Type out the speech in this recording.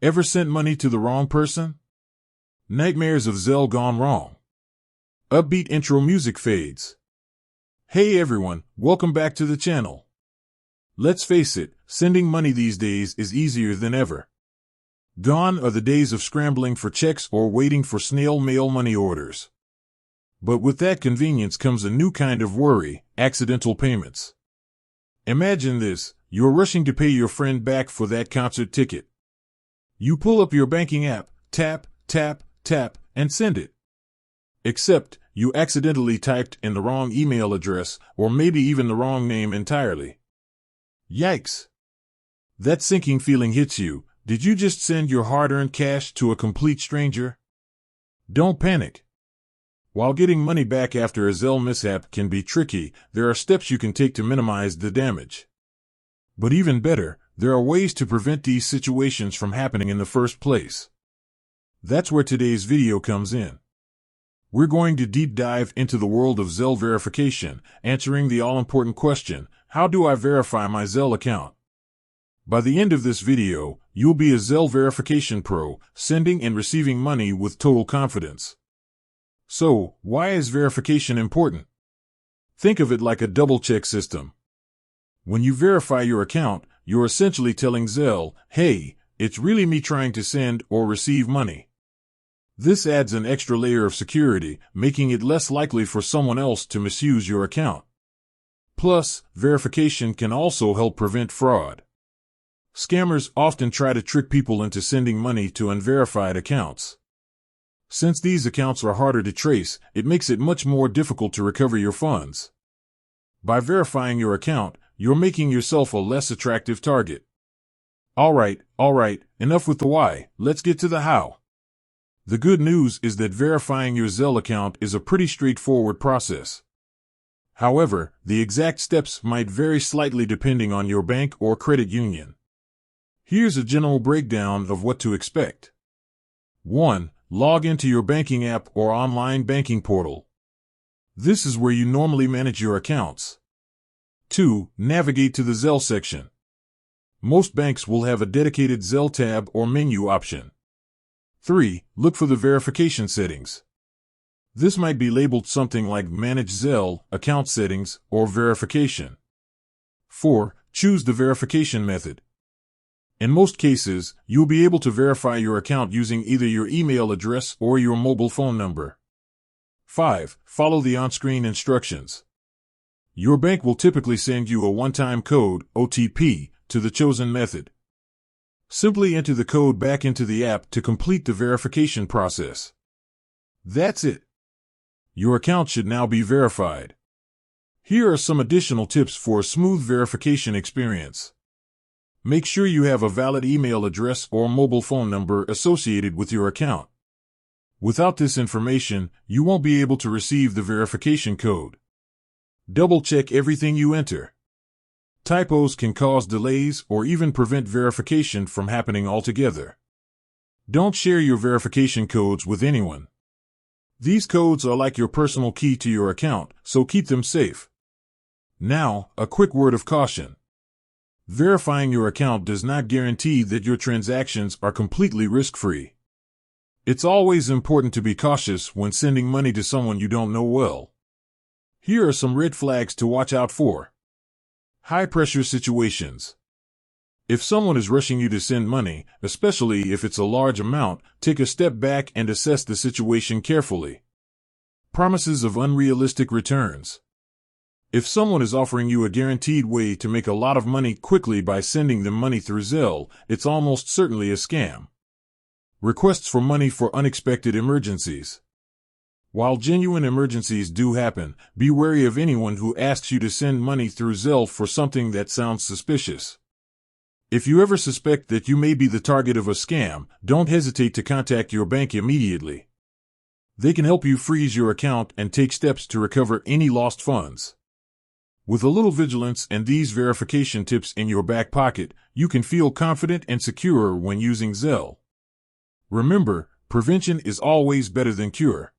Ever sent money to the wrong person? Nightmares of Zelle gone wrong. Upbeat intro music fades. Hey everyone, welcome back to the channel. Let's face it, sending money these days is easier than ever. Gone are the days of scrambling for checks or waiting for snail mail money orders. But with that convenience comes a new kind of worry: accidental payments. Imagine this: you're rushing to pay your friend back for that concert ticket. You pull up your banking app, tap, tap, tap, and send it. Except, you accidentally typed in the wrong email address, or maybe even the wrong name entirely. Yikes! That sinking feeling hits you. Did you just send your hard-earned cash to a complete stranger? Don't panic. While getting money back after a Zelle mishap can be tricky, there are steps you can take to minimize the damage. But even better, there are ways to prevent these situations from happening in the first place. That's where today's video comes in. We're going to deep dive into the world of Zelle verification, answering the all-important question: how do I verify my Zelle account? By the end of this video, you'll be a Zelle verification pro, sending and receiving money with total confidence. So, why is verification important? Think of it like a double-check system. When you verify your account, you're essentially telling Zelle, hey, it's really me trying to send or receive money. This adds an extra layer of security, making it less likely for someone else to misuse your account. Plus, verification can also help prevent fraud. Scammers often try to trick people into sending money to unverified accounts. Since these accounts are harder to trace, it makes it much more difficult to recover your funds. By verifying your account, you're making yourself a less attractive target. All right, enough with the why, let's get to the how. The good news is that verifying your Zelle account is a pretty straightforward process. However, the exact steps might vary slightly depending on your bank or credit union. Here's a general breakdown of what to expect. 1. Log into your banking app or online banking portal. This is where you normally manage your accounts. 2. Navigate to the Zelle section. Most banks will have a dedicated Zelle tab or menu option. 3. Look for the verification settings. This might be labeled something like Manage Zelle, Account Settings, or Verification. 4. Choose the verification method. In most cases, you'll be able to verify your account using either your email address or your mobile phone number. 5. Follow the on-screen instructions. Your bank will typically send you a one-time code, OTP, to the chosen method. Simply enter the code back into the app to complete the verification process. That's it. Your account should now be verified. Here are some additional tips for a smooth verification experience. Make sure you have a valid email address or mobile phone number associated with your account. Without this information, you won't be able to receive the verification code. Double-check everything you enter. Typos can cause delays or even prevent verification from happening altogether. Don't share your verification codes with anyone. These codes are like your personal key to your account, so keep them safe. Now, a quick word of caution. Verifying your account does not guarantee that your transactions are completely risk-free. It's always important to be cautious when sending money to someone you don't know well. Here are some red flags to watch out for. High-pressure situations. If someone is rushing you to send money, especially if it's a large amount, take a step back and assess the situation carefully. Promises of unrealistic returns. If someone is offering you a guaranteed way to make a lot of money quickly by sending them money through Zelle, it's almost certainly a scam. Requests for money for unexpected emergencies. While genuine emergencies do happen, be wary of anyone who asks you to send money through Zelle for something that sounds suspicious. If you ever suspect that you may be the target of a scam, don't hesitate to contact your bank immediately. They can help you freeze your account and take steps to recover any lost funds. With a little vigilance and these verification tips in your back pocket, you can feel confident and secure when using Zelle. Remember, prevention is always better than cure.